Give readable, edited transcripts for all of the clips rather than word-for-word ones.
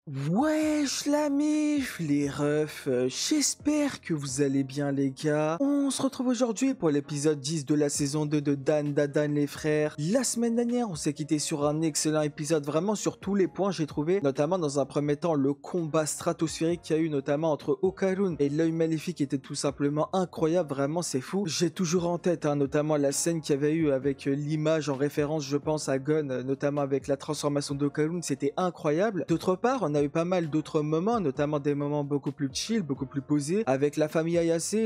Wesh la mif, les refs, j'espère que vous allez bien les gars. On se retrouve aujourd'hui pour l'épisode 10 de la saison 2 de Dan Dadan les frères. La semaine dernière, on s'est quitté sur un excellent épisode, vraiment sur tous les points j'ai trouvé, notamment dans un premier temps le combat stratosphérique qu'il y a eu notamment entre Okarun et l'œil maléfique était tout simplement incroyable, vraiment c'est fou. J'ai toujours en tête notamment la scène qu'il y avait eu avec l'image en référence je pense à Gon, notamment avec la transformation d'Okarun, c'était incroyable. D'autre part, on a eu pas mal d'autres moments, notamment des moments beaucoup plus chill, beaucoup plus posés, avec la famille Ayase,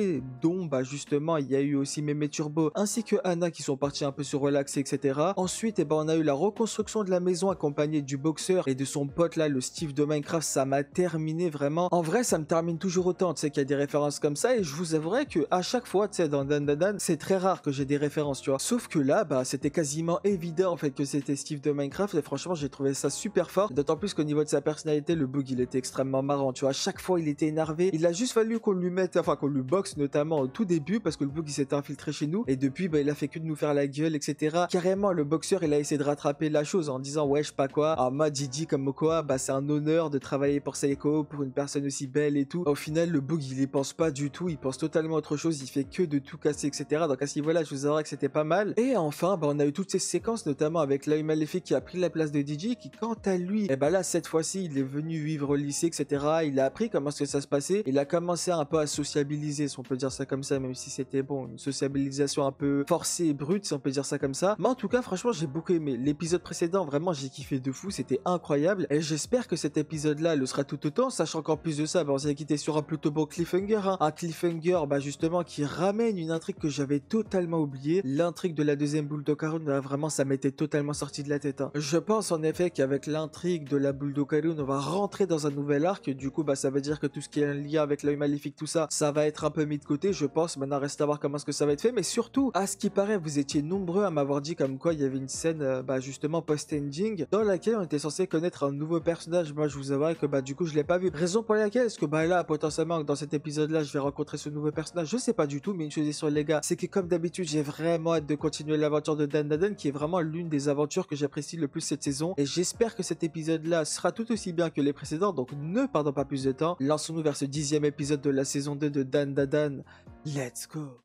dont justement il y a eu aussi Mémé Turbo, ainsi que Anna qui sont partis un peu se relaxer, etc. Ensuite, on a eu la reconstruction de la maison accompagnée du boxeur et de son pote là, le Steve de Minecraft, ça m'a terminé vraiment. En vrai, ça me termine toujours autant, tu sais qu'il y a des références comme ça, et je vous avouerai que à chaque fois, tu sais, dans Dan Dan, c'est très rare que j'ai des références, tu vois. Sauf que là, c'était quasiment évident en fait que c'était Steve de Minecraft, et franchement, j'ai trouvé ça super fort, d'autant plus qu'au niveau de sa personnalité, le bug il était extrêmement marrant, tu vois, à chaque fois il était énervé, il a juste fallu qu'on lui mette, enfin qu'on lui boxe notamment au tout début parce que le bug il s'était infiltré chez nous et depuis il a fait que de nous faire la gueule, etc. Carrément le boxeur il a essayé de rattraper la chose en disant ouais je sais pas quoi, en mode Didi comme quoi c'est un honneur de travailler pour Seiko, pour une personne aussi belle et tout. Au final le bug il y pense pas du tout, il pense totalement autre chose, il fait que de tout casser, etc. Donc à ce niveau là je vous avouerai que c'était pas mal. Et enfin on a eu toutes ces séquences notamment avec l'œil maléfique qui a pris la place de Didi qui quant à lui, et là cette fois-ci il est venu vivre au lycée, etc. Il a appris comment est-ce que ça se passait. Il a commencé un peu à sociabiliser, si on peut dire ça comme ça, même si c'était bon, une sociabilisation un peu forcée et brute, si on peut dire ça comme ça. Mais en tout cas, franchement, j'ai beaucoup aimé. L'épisode précédent, vraiment, j'ai kiffé de fou. C'était incroyable. Et j'espère que cet épisode-là le sera tout autant, sachant qu'en plus de ça, on s'est quitté sur un plutôt bon cliffhanger. Un cliffhanger, justement, qui ramène une intrigue que j'avais totalement oubliée. L'intrigue de la deuxième boule d'Okarun, vraiment, ça m'était totalement sorti de la tête. Je pense en effet qu'avec l'intrigue de la boule d'Okarun, on va rentrer dans un nouvel arc, du coup ça veut dire que tout ce qui est un lien avec l'œil maléfique, tout ça, ça va être un peu mis de côté, je pense. Maintenant reste à voir comment est-ce que ça va être fait, mais surtout, à ce qui paraît, vous étiez nombreux à m'avoir dit comme quoi il y avait une scène, justement post-ending, dans laquelle on était censé connaître un nouveau personnage. Moi je vous avouerai que du coup je l'ai pas vu. Raison pour laquelle est-ce que là potentiellement dans cet épisode là je vais rencontrer ce nouveau personnage, je sais pas du tout, mais une chose est sûre les gars, c'est que comme d'habitude j'ai vraiment hâte de continuer l'aventure de Dan Dadan, qui est vraiment l'une des aventures que j'apprécie le plus cette saison, et j'espère que cet épisode là sera tout aussi bien que les précédents, donc ne perdons pas plus de temps, lançons-nous vers ce 10e épisode de la saison 2 de Dan Dadan. Let's go.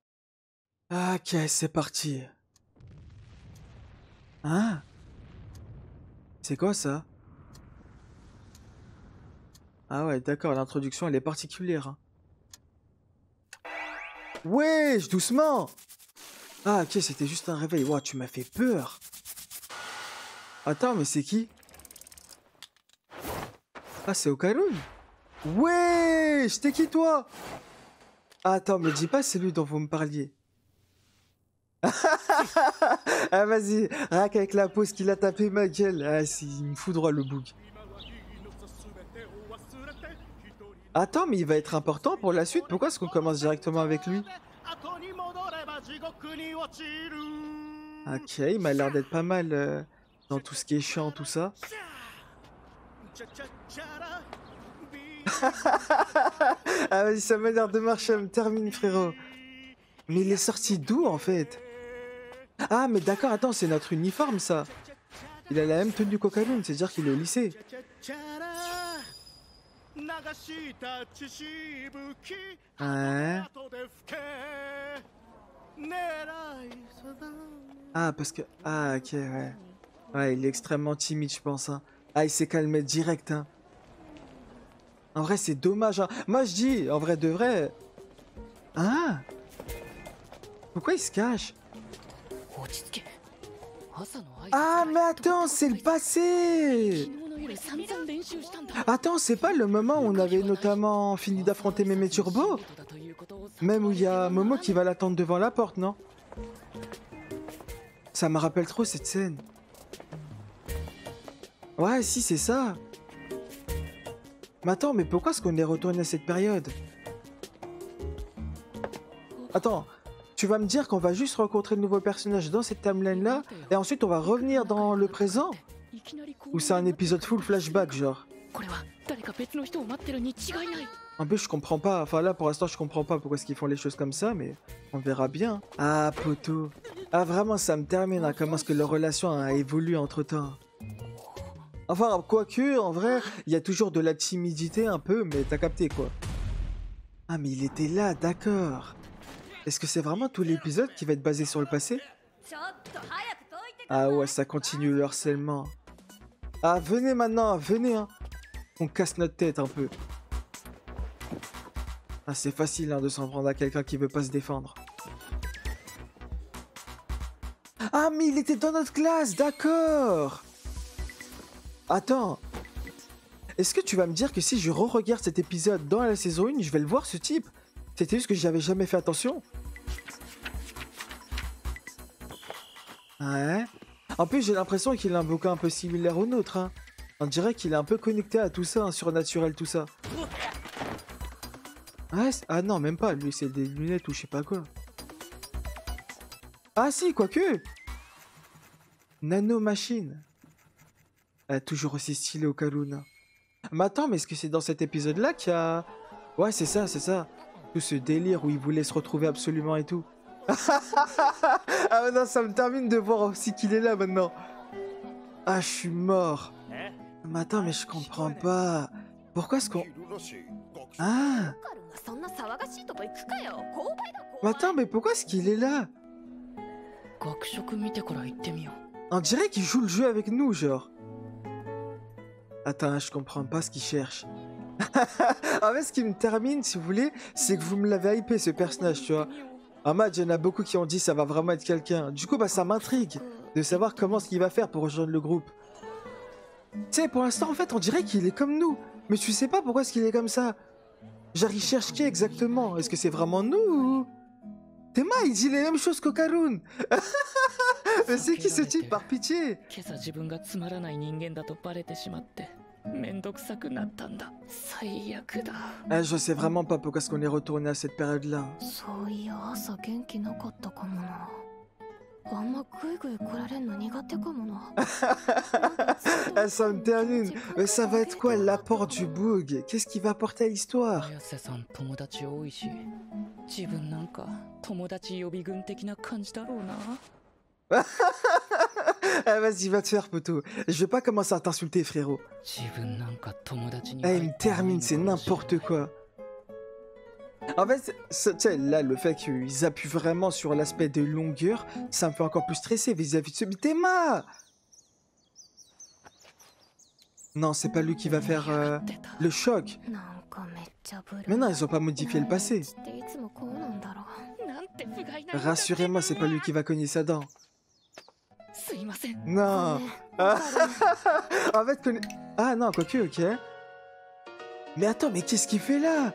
Ok, c'est parti. Hein? C'est quoi ça? Ah ouais, d'accord, l'introduction elle est particulière. Wesh, doucement! Ah ok, c'était juste un réveil. Wow, tu m'as fait peur. Attends, mais c'est qui? Ah, c'est Okarun. Wesh, t'es qui toi? Attends, me dis pas c'est lui dont vous me parliez. Ah vas-y, rac avec la pause qu'il a tapé ma gueule. Ah si, il me fout droit le bug. Attends, mais il va être important pour la suite. Pourquoi est-ce qu'on commence directement avec lui? Ok, il m'a l'air d'être pas mal dans tout ce qui est chant, tout ça. Ah vas-y, ça m'a l'air de marcher, me termine frérot. Mais il est sorti d'où en fait? Ah mais d'accord, attends, c'est notre uniforme ça. Il a la même tenue qu'Okarun, c'est-à-dire qu'il est au lycée. Ouais. Ah parce que... Ah ok, ouais. Ouais, il est extrêmement timide je pense. Ah, il s'est calmé direct. En vrai, c'est dommage. Moi je dis, en vrai de vrai... Ah, pourquoi il se cache? Ah mais attends, c'est le passé! Attends, c'est pas le moment où on avait notamment fini d'affronter Mémé Turbo? Même où il y a Momo qui va l'attendre devant la porte, non? Ça me rappelle trop cette scène. Ouais, si, c'est ça. Mais attends, mais pourquoi est-ce qu'on est retourné à cette période? Attends, tu vas me dire qu'on va juste rencontrer de nouveaux personnages dans cette timeline-là, et ensuite on va revenir dans le présent? Ou c'est un épisode full flashback, genre? En plus, je comprends pas. Enfin, là, pour l'instant, je comprends pas pourquoi est-ce qu'ils font les choses comme ça, mais on verra bien. Ah, poteau. Ah, vraiment, ça me termine. Comment est-ce que leur relation a évolué entre-temps? Enfin, quoique, en vrai, il y a toujours de la timidité un peu, mais t'as capté quoi. Ah, mais il était là, d'accord. Est-ce que c'est vraiment tout l'épisode qui va être basé sur le passé? Ah ouais, ça continue le harcèlement. Ah, venez maintenant, venez, hein. On casse notre tête un peu. Ah, c'est facile hein, de s'en prendre à quelqu'un qui veut pas se défendre. Ah, mais il était dans notre classe, d'accord. Attends. Est-ce que tu vas me dire que si je re-regarde cet épisode dans la saison 1, je vais le voir ce type? C'était juste que j'avais jamais fait attention. Ouais. En plus, j'ai l'impression qu'il a un bouquin un peu similaire au nôtre. Hein. On dirait qu'il est un peu connecté à tout ça, hein, surnaturel, tout ça. Ouais, ah non, même pas. Lui, c'est des lunettes ou je sais pas quoi. Ah si, quoique. Nanomachine. Toujours aussi stylé au Kaloun. Mais attends, mais est-ce que c'est dans cet épisode-là qu'il y a... Ouais, c'est ça, c'est ça. Tout ce délire où il voulait se retrouver absolument et tout. Ah mais non, ça me termine de voir aussi qu'il est là maintenant. Ah, je suis mort. Mais attends, mais je comprends pas. Pourquoi est-ce qu'on... Ah. Mais attends, mais pourquoi est-ce qu'il est là? On dirait qu'il joue le jeu avec nous, genre. Attends, je comprends pas ce qu'il cherche. En fait, ce qui me termine, si vous voulez, c'est que vous me l'avez hypé, ce personnage, tu vois. En mode, il y en a beaucoup qui ont dit ça va vraiment être quelqu'un. Du coup, bah, ça m'intrigue de savoir comment ce qu'il va faire pour rejoindre le groupe. Tu sais, pour l'instant, en fait, on dirait qu'il est comme nous. Mais tu sais pas pourquoi est-ce qu'il est comme ça. Genre, il cherche qui exactement? Est-ce que c'est vraiment nous ou... Tema, il dit les mêmes choses qu'Okarun. Mais c'est qui ce type, par pitié? Je sais vraiment pas pourquoi est-ce qu'on est retourné à cette période-là. Ça me termine. Mais ça va être quoi l'apport du bug? Qu'est-ce qui va apporter à l'histoire? Ah, vas-y, va te faire, poteau. Je vais pas commencer à t'insulter, frérot. Ah, il me termine, c'est n'importe quoi. En fait, tu sais, là, le fait qu'ils appuient vraiment sur l'aspect de longueur, ça me fait encore plus stresser vis-à-vis de ce Théma. Non, c'est pas lui qui va faire le choc. Mais non, ils ont pas modifié le passé. Rassurez-moi, c'est pas lui qui va cogner sa dent. Non. En fait, ah non, quoique, ok. Mais attends, mais qu'est-ce qu'il fait là?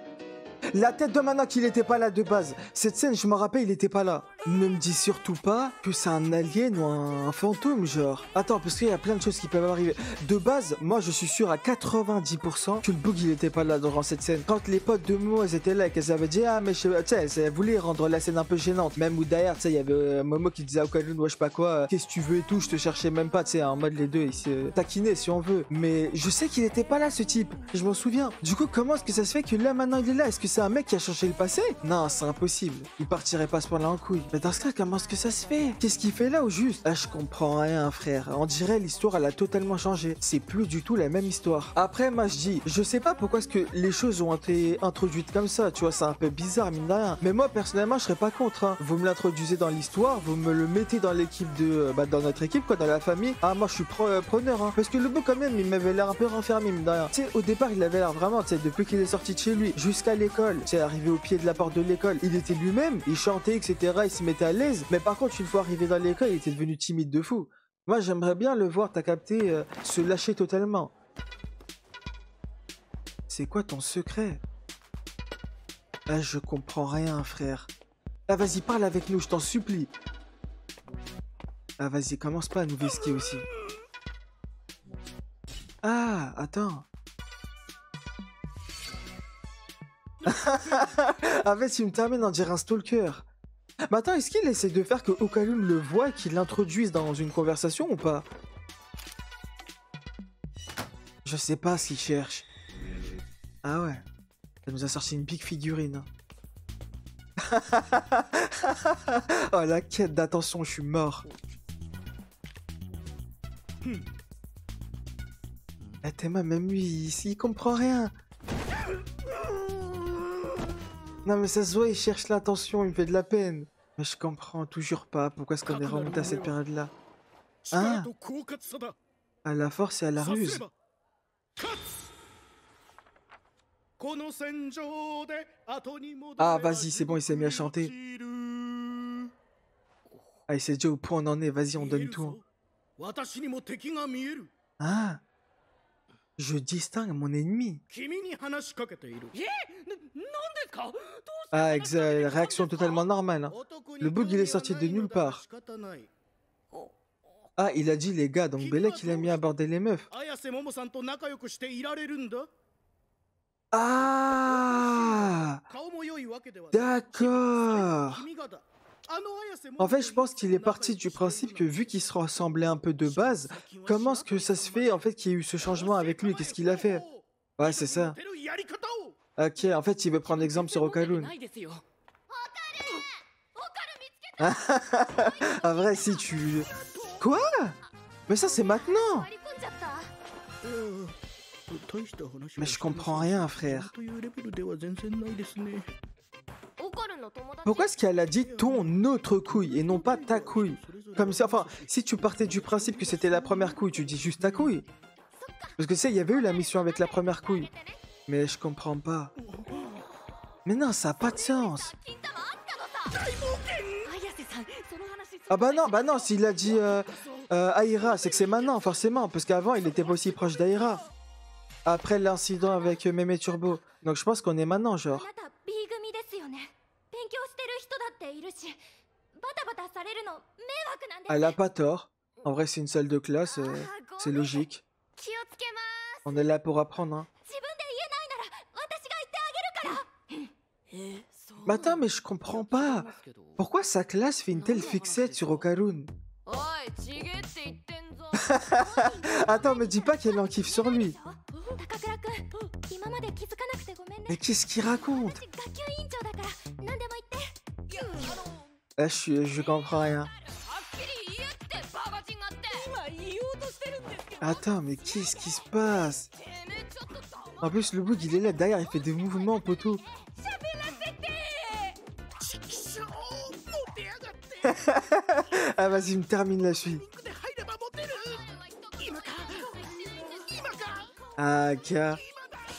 La tête de Mana qu'il était pas là de base. Cette scène, je me rappelle, il était pas là. Ne me dis surtout pas que c'est un alien ou un fantôme, genre. Attends, parce qu'il y a plein de choses qui peuvent arriver. De base, moi, je suis sûr à 90% que le bug, il était pas là dans cette scène. Quand les potes de Momo, elles étaient là et qu'elles avaient dit, ah, mais tu sais, elles voulaient rendre la scène un peu gênante. Même où derrière, tu sais, il y avait Momo qui disait à Okalun, ouais, je sais pas quoi, qu'est-ce que tu veux et tout, je te cherchais même pas, tu sais, en mode les deux, ils se taquinaient si on veut. Mais je sais qu'il était pas là, ce type. Je m'en souviens. Du coup, comment est-ce que ça se fait que là, maintenant, il est là? Est-ce que c'est un mec qui a changé le passé? Non, c'est impossible. Il partirait pas ce point-là en couille. Mais dans ce cas, comment est-ce que ça se fait? Qu'est-ce qu'il fait là au juste? Ah, je comprends rien, frère. On dirait l'histoire, elle a totalement changé. C'est plus du tout la même histoire. Après, moi, je dis, je sais pas pourquoi est-ce que les choses ont été introduites comme ça. Tu vois, c'est un peu bizarre, mine de rien. Mais moi, personnellement, je serais pas contre. Hein. Vous me l'introduisez dans l'histoire, vous me le mettez dans l'équipe de... dans notre équipe, quoi, dans la famille. Ah, moi, je suis preneur, hein. Parce que le beau, quand même, il m'avait l'air un peu renfermé, mine de rien. Tu sais, au départ, il avait l'air vraiment, tu sais, depuis qu'il est sorti de chez lui jusqu'à l'école, tu sais, arrivé au pied de la porte de l'école, il était lui-même, il chantait, etc., il se mettait à l'aise. Mais par contre, une fois arrivé dans l'école, il était devenu timide de fou. Moi, j'aimerais bien le voir, t'as capté, se lâcher totalement. C'est quoi ton secret? Ah, je comprends rien, frère. Ah, vas-y, parle avec nous, je t'en supplie. Ah, vas-y, commence pas à nous vesquer aussi. Ah, attends. En fait, il me termine en dire un stalker. Mais attends, est-ce qu'il essaie de faire que Okalun le voit et qu'il l'introduise dans une conversation ou pas? Je sais pas ce qu'il cherche. Ah ouais. Ça nous a sorti une big figurine. Oh, la quête d'attention, je suis mort. Eh, Théma, même lui, il comprend rien. Non mais ça se voit, il cherche l'attention, il me fait de la peine. Mais je comprends toujours pas pourquoi est-ce qu'on est remonté à cette période-là. Ah, à la force et à la ruse. Ah, vas-y, c'est bon, il s'est mis à chanter. Ah, il s'est dit au point on en est, vas-y, on donne tout. Ah, je distingue mon ennemi. Ah, réaction totalement normale. Hein. Le bug, il est sorti de nulle part. Ah, il a dit les gars, donc Belek, il a mis à aborder les meufs. Ah, d'accord. En fait, je pense qu'il est parti du principe que vu qu'il se ressemblait un peu de base, comment est-ce que ça se fait en fait qu'il y ait eu ce changement avec lui? Qu'est-ce qu'il a fait? Ouais, c'est ça. Ok, en fait, il veut prendre exemple sur Okarun. En vrai, si tu... Quoi? Mais ça, c'est maintenant. Mais je comprends rien, frère. Pourquoi est-ce qu'elle a dit ton autre couille et non pas ta couille? Comme ça, enfin, si tu partais du principe que c'était la première couille, tu dis juste ta couille. Parce que tu sais, il y avait eu la mission avec la première couille. Mais je comprends pas. Mais non, ça a pas de sens. Ah bah non, s'il a dit Aira, c'est que c'est maintenant, forcément. Parce qu'avant, il était pas aussi proche d'Aira. Après l'incident avec Mémé Turbo. Donc je pense qu'on est maintenant, genre. Elle a pas tort. En vrai, c'est une salle de classe, c'est logique. On est là pour apprendre, hein. Mais attends, mais je comprends pas. Pourquoi sa classe fait une telle fixette sur Okarun? Attends, me dis pas qu'elle en kiffe sur lui. Mais qu'est-ce qu'il raconte? Je comprends rien. Attends, mais qu'est-ce qui se passe? En plus, le bug, il est là derrière, il fait des mouvements, poteau. Ah, vas-y, me termine la suite. Ah, ok.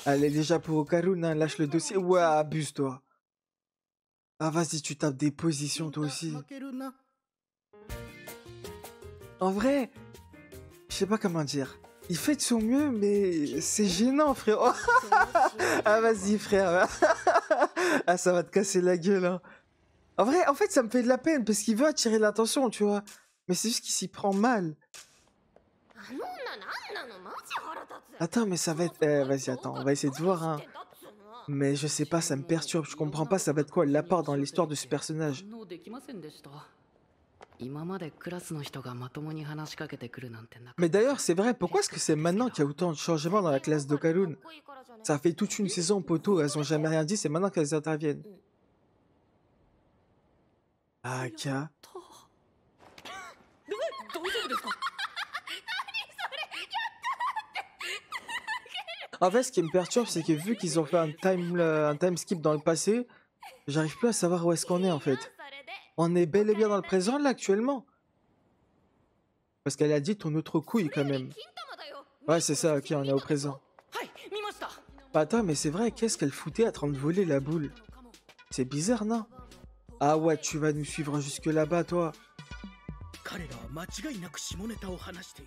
Elle est déjà pour Okarun, hein. Lâche le dossier. Ouais, abuse-toi. Ah, vas-y, tu tapes des positions, toi aussi. En vrai, je sais pas comment dire. Il fait de son mieux, mais c'est gênant, frère. Oh. Ah, vas-y, frère. Ah, ça va te casser la gueule, hein. En vrai, en fait, ça me fait de la peine, parce qu'il veut attirer l'attention, tu vois. Mais c'est juste qu'il s'y prend mal. Attends, mais ça va être... vas-y, attends, on va essayer de voir, hein. Mais je sais pas, ça me perturbe, je comprends pas, ça va être quoi l'apport dans l'histoire de ce personnage. Mais d'ailleurs, c'est vrai, pourquoi est-ce que c'est maintenant qu'il y a autant de changements dans la classe d'Okarun? Ça fait toute une saison, poteau, elles ont jamais rien dit, c'est maintenant qu'elles interviennent. Ah, ok. En fait, ce qui me perturbe, c'est que vu qu'ils ont fait un time skip dans le passé, j'arrive plus à savoir où est-ce qu'on est, en fait. On est bel et bien dans le présent, là, actuellement. Parce qu'elle a dit ton autre couille, quand même. Ouais, c'est ça, ok, on est au présent. Bah, attends, mais c'est vrai, qu'est-ce qu'elle foutait en train de voler la boule? C'est bizarre, non? Ah ouais, tu vas nous suivre jusque là-bas, toi.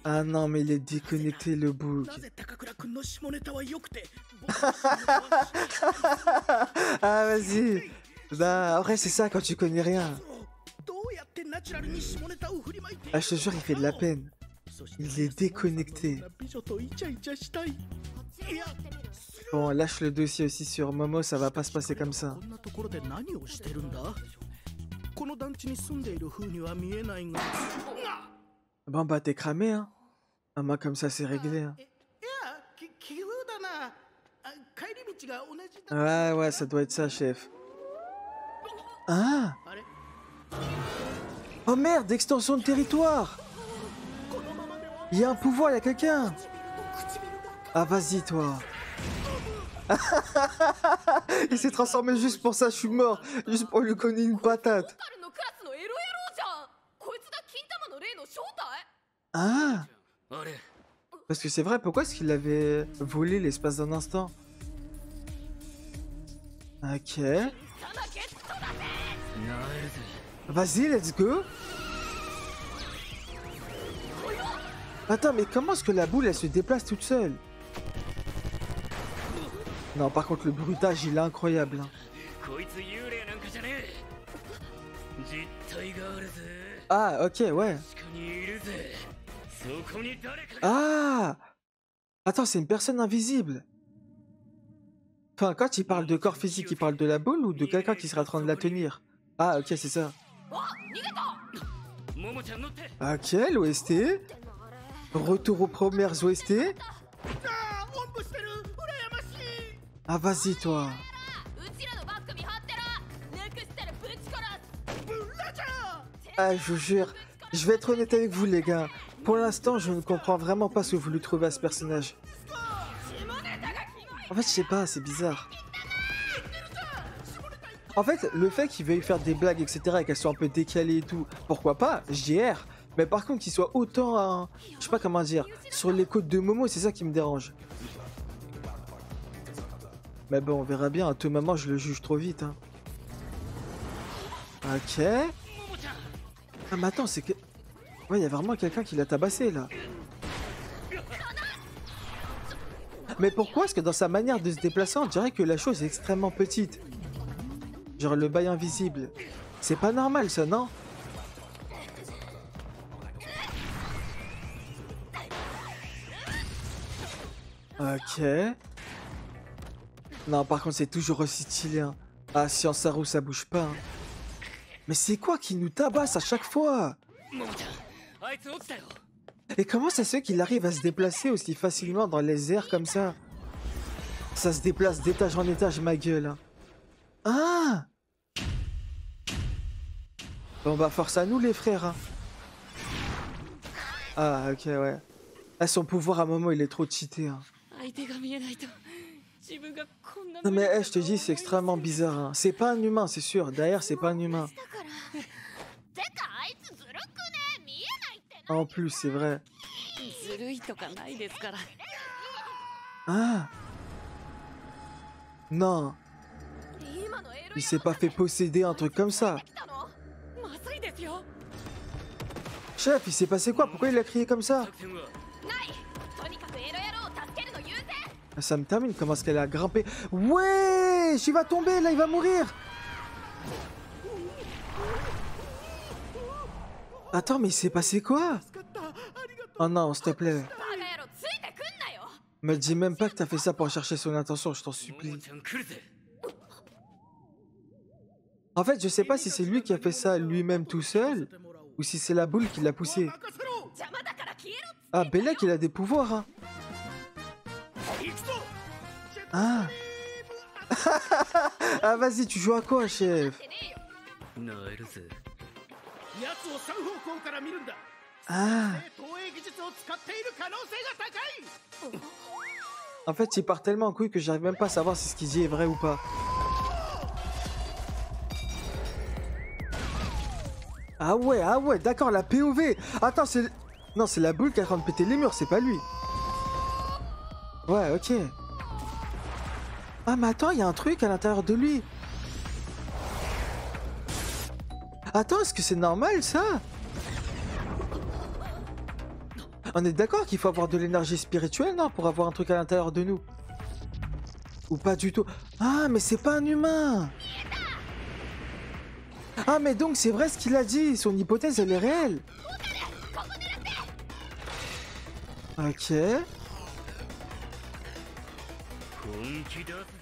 Ah non, mais il est déconnecté, le bug. Ah, vas-y. Bah, en vrai, c'est ça quand tu connais rien. Ah, je te jure, il fait de la peine. Il est déconnecté. Bon, lâche le dossier aussi sur Momo, ça va pas se passer comme ça. Bon, bah, t'es cramé, hein. Ah, moi, comme ça, c'est réglé, hein. Ouais, ça doit être ça, chef. Ah! Oh merde, extension de territoire! Il y a un pouvoir, il y a quelqu'un! Ah, vas-y, toi. Il s'est transformé juste pour ça, je suis mort. Juste pour lui cogner une patate. Ah, parce que c'est vrai, pourquoi est-ce qu'il avait volé l'espace d'un instant? Ok. Vas-y, let's go. Attends, mais comment est-ce que la boule, elle se déplace toute seule? Non, par contre, le bruitage, il est incroyable. Hein. Ah, ok, ouais. Ah! Attends, c'est une personne invisible. Enfin, quand il parle de corps physique, il parle de la boule ou de quelqu'un qui serait en train de la tenir? Ah, ok, c'est ça. Ok, l'OST. Retour aux premières OST. Ah, vas-y, toi. Ah, je vous jure, je vais être honnête avec vous, les gars. Pour l'instant, je ne comprends vraiment pas ce que vous voulez trouver à ce personnage. En fait, je sais pas, c'est bizarre. En fait, le fait qu'il veuille faire des blagues, etc., et qu'elles soient un peu décalées et tout, pourquoi pas, JR. Mais par contre, qu'il soit autant, je sais pas comment dire, sur les côtes de Momo, c'est ça qui me dérange. Mais bon, on verra bien. À tout moment, je le juge trop vite. Hein. Ok. Ah, mais attends, c'est que... Ouais, il y a vraiment quelqu'un qui l'a tabassé, là. Mais pourquoi est-ce que dans sa manière de se déplacer, on dirait que la chose est extrêmement petite? Genre le bail invisible. C'est pas normal, ça, non? Ok. Non, par contre, c'est toujours aussi stylé. Hein. Ah, si en Saru, ça bouge pas. Hein. Mais c'est quoi qui nous tabasse à chaque fois? Et comment ça se fait qu'il arrive à se déplacer aussi facilement dans les airs comme ça? Ça se déplace d'étage en étage, ma gueule. Hein. Ah! Bon bah force à nous les frères. Hein. Ah ok ouais. Ah, son pouvoir à un moment il est trop cheaté. Hein. Non mais hey, je te dis c'est extrêmement bizarre. Hein. C'est pas un humain c'est sûr. Derrière c'est pas un humain. En plus c'est vrai. Ah! Non! Il s'est pas fait posséder un truc comme ça. Chef, il s'est passé quoi? Pourquoi il a crié comme ça? Ça me termine, comment est-ce qu'elle a grimpé? Ouais! Il va tomber, là, il va mourir! Attends, mais il s'est passé quoi? Oh non, s'il te plaît. Me dis même pas que t'as fait ça pour chercher son attention, je t'en supplie. En fait, je sais pas si c'est lui qui a fait ça lui-même tout seul, ou si c'est la boule qui l'a poussé. Ah, Belek, il a des pouvoirs, hein. Ah. Ah, vas-y, tu joues à quoi, chef? Ah. En fait, il part tellement en couille que j'arrive même pas à savoir si ce qu'il dit est vrai ou pas. Ah ouais, d'accord, la POV. Attends, c'est... Non, c'est la boule qui est en train de péter les murs, c'est pas lui. Ouais, ok. Ah, mais attends, il y a un truc à l'intérieur de lui. Attends, est-ce que c'est normal, ça? On est d'accord qu'il faut avoir de l'énergie spirituelle, non? Pour avoir un truc à l'intérieur de nous. Ou pas du tout. Ah, mais c'est pas un humain. Ah, mais donc c'est vrai ce qu'il a dit. Son hypothèse, elle est réelle. Ok.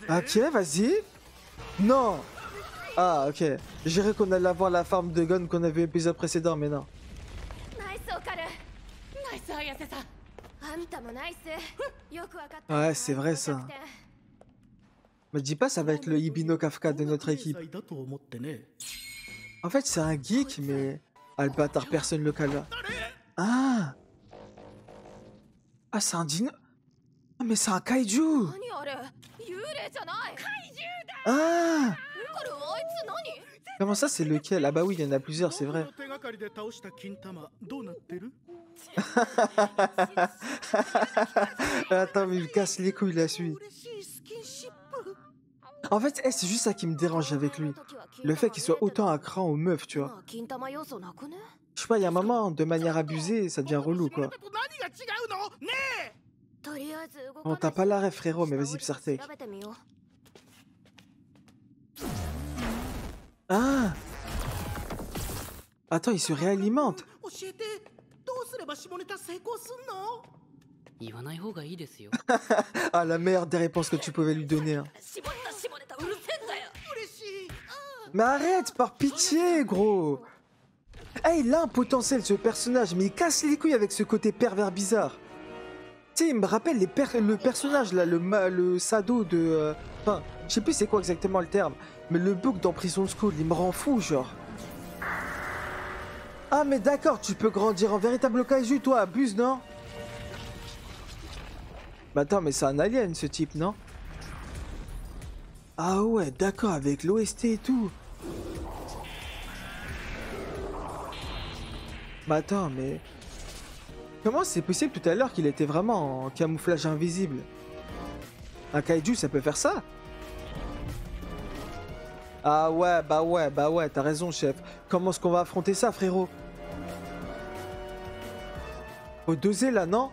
Ok, vas-y. Non. Ah, ok. J'ai cru qu'on allait avoir la farm de gun qu'on avait l'épisode précédent, mais non. Ouais, c'est vrai ça. Me dis pas ça va être le Ibino Kafka de notre équipe. En fait, c'est un geek, mais... Ah, le bâtard, personne le cala. Ah. Ah, c'est un dino... Ah, Mais c'est un kaiju. Ah, comment ça, c'est lequel? Ah bah oui, il y en a plusieurs, c'est vrai. Attends, mais il me casse les couilles, la suite. En fait, c'est juste ça qui me dérange avec lui. Le fait qu'il soit autant à cran aux meufs, tu vois. Je sais pas, il y a un moment, de manière abusée, ça devient relou, quoi. Bon, t'as pas l'arrêt, frérot, mais vas-y, Psyartech. Ah! Attends, il se réalimente. Ah, la meilleure des réponses que tu pouvais lui donner. Hein. Mais arrête, par pitié, gros. Hey, il a un potentiel, ce personnage, mais il casse les couilles avec ce côté pervers bizarre. Tu sais, il me rappelle le personnage, là, le sado de... Enfin, je sais plus c'est quoi exactement le terme, mais le bouc dans Prison School, il me rend fou, genre. Ah, mais d'accord, tu peux grandir en véritable kaiju, toi, abuse, non? Mais attends, mais c'est un alien, ce type, non? Ah ouais, d'accord, avec l'OST et tout. Bah attends, mais... Comment c'est possible tout à l'heure qu'il était vraiment en camouflage invisible? Un kaiju, ça peut faire ça? Ah ouais, t'as raison, chef. Comment est-ce qu'on va affronter ça, frérot? Faut doser, là, non?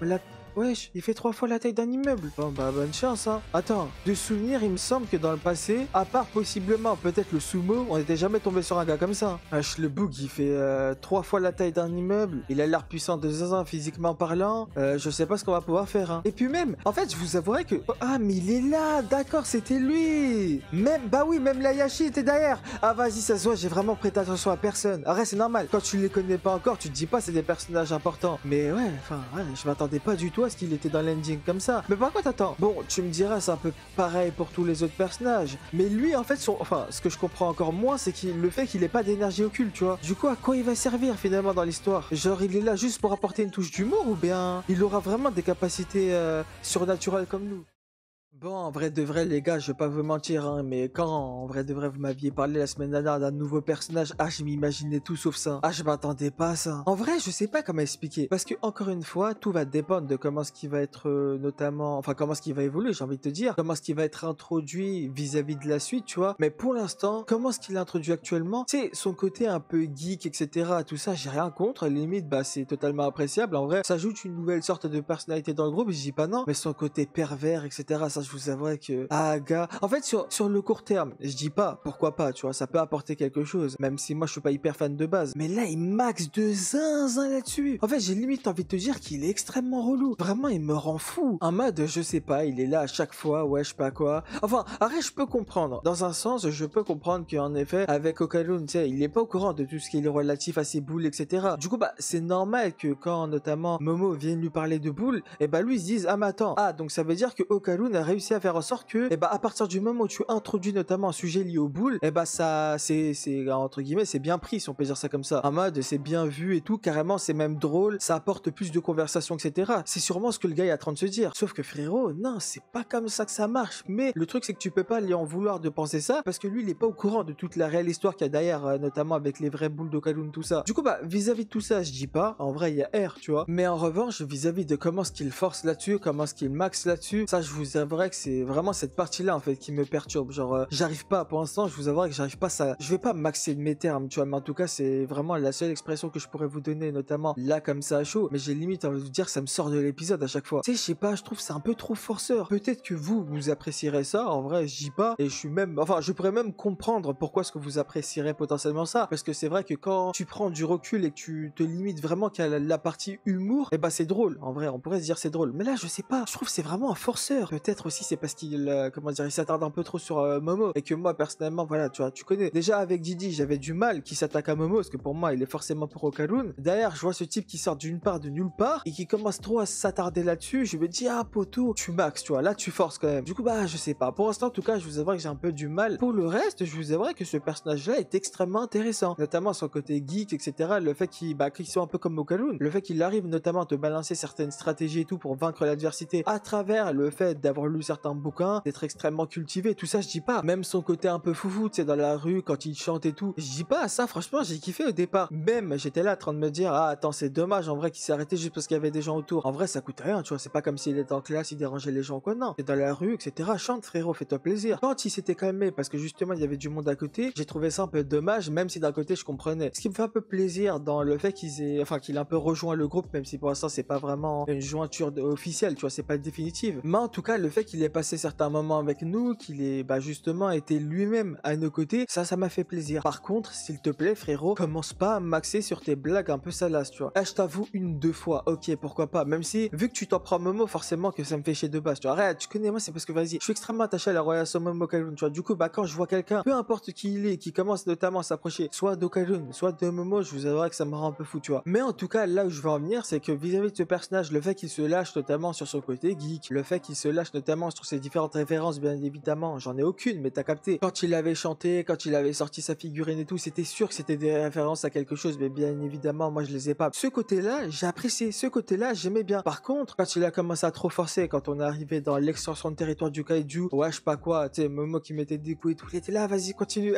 La... Wesh, il fait 3 fois la taille d'un immeuble. Bon, bah, bonne chance, hein. Attends, de souvenir, il me semble que dans le passé, à part possiblement peut-être le sumo, on n'était jamais tombé sur un gars comme ça. Wesh, le bug, il fait 3 fois la taille d'un immeuble. Il a l'air puissant de zinzin physiquement parlant. Je sais pas ce qu'on va pouvoir faire, hein. Et puis même, en fait, je vous avouerai que... Ah, mais il est là, d'accord, c'était lui. Même, bah oui, même l'Ayashi était derrière. Ah, vas-y, ça se voit, j'ai vraiment prêté attention à personne. Arrête, c'est normal. Quand tu les connais pas encore, tu te dis pas c'est des personnages importants. Mais ouais, enfin, ouais, je m'attendais pas du tout à ce qu'il était dans l'ending comme ça. Mais par contre, attends. Bon, tu me diras, c'est un peu pareil pour tous les autres personnages. Mais lui, en fait, enfin, ce que je comprends encore moins, c'est le fait qu'il ait pas d'énergie occulte, tu vois. Du coup, à quoi il va servir finalement dans l'histoire? Genre, il est là juste pour apporter une touche d'humour ou bien il aura vraiment des capacités surnaturelles comme nous? Bon, en vrai de vrai, les gars, je vais pas vous mentir, hein, mais quand, en vrai de vrai, vous m'aviez parlé la semaine dernière d'un nouveau personnage, ah, je m'imaginais tout sauf ça. Ah, je m'attendais pas à ça. En vrai, je sais pas comment expliquer. Parce que, encore une fois, tout va dépendre de comment ce qui va être, notamment, enfin, comment ce qui va évoluer, j'ai envie de te dire. Comment ce qui va être introduit vis-à-vis de la suite, tu vois. Mais pour l'instant, comment ce qu'il est introduit actuellement, c'est son côté un peu geek, etc. Tout ça, j'ai rien contre. À la limite, bah, c'est totalement appréciable. En vrai, ça ajoute une nouvelle sorte de personnalité dans le groupe, je dis pas non. Mais son côté pervers, etc., ça, je vous avouerai que... Ah, gars... En fait, sur le court terme, je dis pas, pourquoi pas, tu vois, ça peut apporter quelque chose, même si moi, je suis pas hyper fan de base. Mais là, il max de zinzin là-dessus. En fait, j'ai limite envie de te dire qu'il est extrêmement relou. Vraiment, il me rend fou. En mode, je sais pas, il est là à chaque fois, ouais, je sais pas quoi. Enfin, arrête, je peux comprendre. Dans un sens, je peux comprendre qu'en effet, avec Okalun, tu sais, il est pas au courant de tout ce qui est relatif à ses boules, etc. Du coup, bah, c'est normal que quand, notamment, Momo vienne lui parler de boules, et bah, lui, il se dise, ah, mais attends, ah, donc ça veut dire que Okalun a réussi à faire en sorte que, et bah, à partir du moment où tu introduis notamment un sujet lié aux boules, et bah, ça, c'est, entre guillemets, c'est bien pris, si on peut dire ça comme ça. En mode, c'est bien vu et tout, carrément, c'est même drôle, ça apporte plus de conversation, etc. C'est sûrement ce que le gars est en train de se dire. Sauf que frérot, non, c'est pas comme ça que ça marche. Mais le truc, c'est que tu peux pas lui en vouloir de penser ça, parce que lui, il est pas au courant de toute la réelle histoire qu'il y a derrière, notamment avec les vraies boules d'Okalun, tout ça. Du coup, bah, vis-à-vis de tout ça, je dis pas, en vrai, il y a R, tu vois. Mais en revanche, vis-à-vis de comment ce qu'il force là-dessus, comment ce qu'il max là-dessus, ça, je vous avouerai que c'est vraiment cette partie-là, en fait, qui me perturbe. Genre, j'arrive pas, pour l'instant, je vous avouerai que j'arrive pas ça. Je vais pas maxer de mes termes, tu vois, mais en tout cas, c'est vraiment la seule expression que je pourrais vous donner, notamment là, comme ça, à chaud. Mais j'ai limite envie de vous dire, ça me sort de l'épisode à chaque fois. Tu sais, je sais pas, je trouve c'est un peu trop forceur. Peut-être que vous apprécierez ça, en vrai, je dis pas. Et je suis même, enfin, je pourrais même comprendre pourquoi est-ce que vous apprécierez potentiellement ça. Parce que c'est vrai que quand tu prends du recul et que tu te limites vraiment qu'à la partie humour, et bah, c'est drôle. En vrai, on pourrait se dire c'est drôle. Mais là, je sais pas, je trouve que c'est vraiment un forceur. Peut-être aussi c'est parce qu'il comment dire, il s'attarde un peu trop sur Momo, et que moi personnellement voilà, tu vois, tu connais déjà avec Didi, j'avais du mal qu'il s'attaque à Momo parce que pour moi il est forcément pour Okalun. D'ailleurs je vois ce type qui sort d'une part de nulle part et qui commence trop à s'attarder là-dessus, je me dis ah poto, tu max, tu vois, là tu forces quand même. Du coup bah je sais pas, pour l'instant en tout cas je vous avouerai que j'ai un peu du mal. Pour le reste je vous avouerai que ce personnage là est extrêmement intéressant, notamment son côté geek etc, le fait qu'il soit un peu comme Okalun, le fait qu'il arrive notamment à te balancer certaines stratégies et tout pour vaincre l'adversité à travers le fait d'avoir lu certains bouquins, d'être extrêmement cultivé, tout ça je dis pas, même son côté un peu foufou, tu sais, dans la rue quand il chante et tout, je dis pas ça, franchement j'ai kiffé au départ, même j'étais là en train de me dire ah attends c'est dommage en vrai qu'il s'est arrêté juste parce qu'il y avait des gens autour, en vrai ça coûte rien, tu vois, c'est pas comme s'il était en classe, il dérangeait les gens quoi, non, c'est dans la rue etc, chante frérot, fais-toi plaisir. Quand il s'était calmé parce que justement il y avait du monde à côté, j'ai trouvé ça un peu dommage, même si d'un côté je comprenais. Ce qui me fait un peu plaisir dans le fait qu'il a un peu rejoint le groupe, même si pour l'instant c'est pas vraiment une jointure officielle, tu vois, c'est pas définitive, mais en tout cas le fait qu'il ait passé certains moments avec nous, qu'il ait justement été lui-même à nos côtés, ça m'a fait plaisir. Par contre s'il te plaît frérot, commence pas à maxer sur tes blagues un peu salaces, tu vois. Là je t'avoue une, deux fois, ok pourquoi pas, même si vu que tu t'en prends Momo, forcément que ça me fait chier de base, tu vois. Arrête, tu connais moi, c'est parce que vas-y, je suis extrêmement attaché à la relation Momo-Okalun, tu vois. Du coup quand je vois quelqu'un, peu importe qui il est, qui commence notamment à s'approcher soit d'Okalun, soit de Momo, je vous avouerai que ça me rend un peu fou, tu vois. Mais en tout cas là où je veux en venir, c'est que vis-à-vis de ce personnage, le fait qu'il se lâche notamment sur son côté geek, le fait qu'il se lâche notamment sur ses différentes références, bien évidemment j'en ai aucune, mais t'as capté, quand il avait chanté, quand il avait sorti sa figurine et tout, c'était sûr que c'était des références à quelque chose, mais bien évidemment moi je les ai pas. Ce côté là j'ai apprécié, ce côté là j'aimais bien. Par contre quand il a commencé à trop forcer, quand on est arrivé dans l'extension de territoire du kaiju, ouais je sais pas quoi, tu sais, Momo qui mettait des coups et tout, il était là, vas-y continue.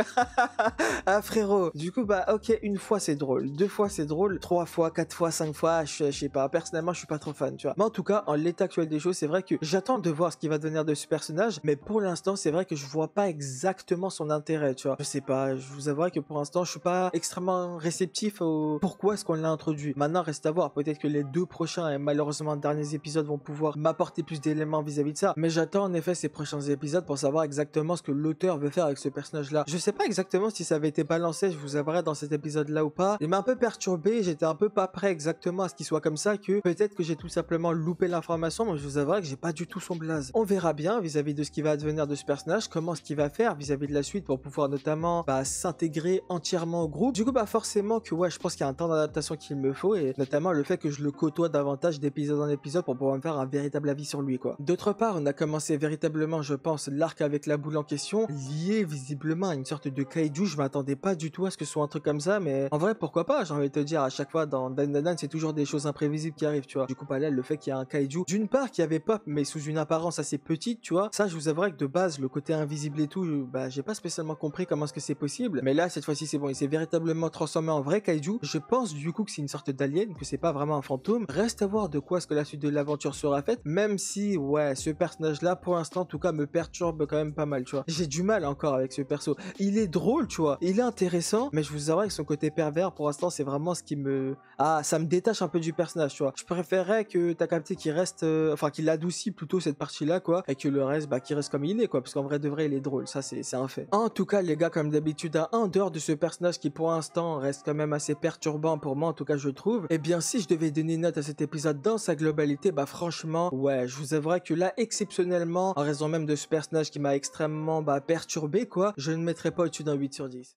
Ah frérot, du coup ok, une fois c'est drôle, deux fois c'est drôle, trois fois, quatre fois, cinq fois, je sais pas, personnellement je suis pas trop fan, tu vois. Mais en tout cas en l'état actuel des choses, c'est vrai que j'attends de voir ce qui va devenir de ce personnage, mais pour l'instant c'est vrai que je vois pas exactement son intérêt, tu vois. Je sais pas, je vous avouerai que pour l'instant je suis pas extrêmement réceptif au pourquoi est-ce qu'on l'a introduit. Maintenant reste à voir, peut-être que les deux prochains et malheureusement derniers épisodes vont pouvoir m'apporter plus d'éléments vis-à-vis de ça, mais j'attends en effet ces prochains épisodes pour savoir exactement ce que l'auteur veut faire avec ce personnage là. Je sais pas exactement si ça avait été balancé, je vous avouerai, dans cet épisode là ou pas. Il m'a un peu perturbé, j'étais un peu pas prêt exactement à ce qu'il soit comme ça, que peut-être que j'ai tout simplement loupé l'information, mais je vous avouerai que j'ai pas du tout son blaze. On verra bien vis-à-vis de ce qui va advenir de ce personnage, comment ce qu'il va faire vis-à-vis de la suite pour pouvoir notamment s'intégrer entièrement au groupe. Du coup forcément que ouais, je pense qu'il y a un temps d'adaptation qu'il me faut, et notamment le fait que je le côtoie davantage d'épisode en épisode pour pouvoir me faire un véritable avis sur lui quoi. D'autre part, on a commencé véritablement, je pense, l'arc avec la boule en question, lié visiblement à une sorte de kaiju. Je m'attendais pas du tout à ce que ce soit un truc comme ça, mais en vrai pourquoi pas, j'ai envie de te dire, à chaque fois dans Dan Dan Dan c'est toujours des choses imprévisibles qui arrivent, tu vois. Du coup là le fait qu'il y a un kaiju, d'une part qui avait pop mais sous une apparence assez petite, tu vois, ça je vous avouerai que de base le côté invisible et tout, j'ai pas spécialement compris comment est-ce que c'est possible, mais là cette fois-ci c'est bon, il s'est véritablement transformé en vrai kaiju. Je pense du coup que c'est une sorte d'alien, que c'est pas vraiment un fantôme. Reste à voir de quoi est-ce que la suite de l'aventure sera faite, même si ouais, ce personnage là pour l'instant en tout cas me perturbe quand même pas mal, tu vois. J'ai du mal encore avec ce perso, il est drôle, tu vois, il est intéressant, mais je vous avouerai que son côté pervers pour l'instant c'est vraiment ce qui me... ça me détache un peu du personnage, tu vois. Je préférerais que t'as capté qu'il reste, qu'il adoucit plutôt cette partie là quoi, et que le reste qu'il reste comme il est quoi, parce qu'en vrai de vrai il est drôle, ça c'est un fait. En tout cas les gars, comme d'habitude, en dehors de ce personnage qui pour l'instant reste quand même assez perturbant pour moi, en tout cas je trouve, et bien si je devais donner une note à cet épisode dans sa globalité, franchement ouais, je vous avouerai que là exceptionnellement, en raison même de ce personnage qui m'a extrêmement perturbé quoi, je ne mettrais pas au-dessus d'un 8 sur 10.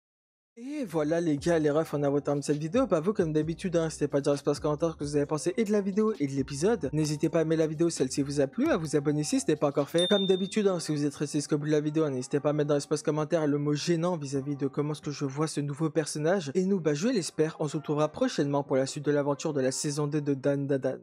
Et voilà les gars, les refs, on a au terme de cette vidéo. Vous comme d'habitude, n'hésitez pas à dire dans les commentaires ce que vous avez pensé et de la vidéo et de l'épisode. N'hésitez pas à aimer la vidéo si celle-ci vous a plu, à vous abonner si ce n'est pas encore fait. Comme d'habitude, si vous êtes resté jusqu'au bout de la vidéo, n'hésitez pas à mettre dans l'espace commentaire le mot gênant vis-à-vis de comment est-ce que je vois ce nouveau personnage. Et nous, je l'espère, on se retrouvera prochainement pour la suite de l'aventure de la saison 2 de Dan Dan Dan.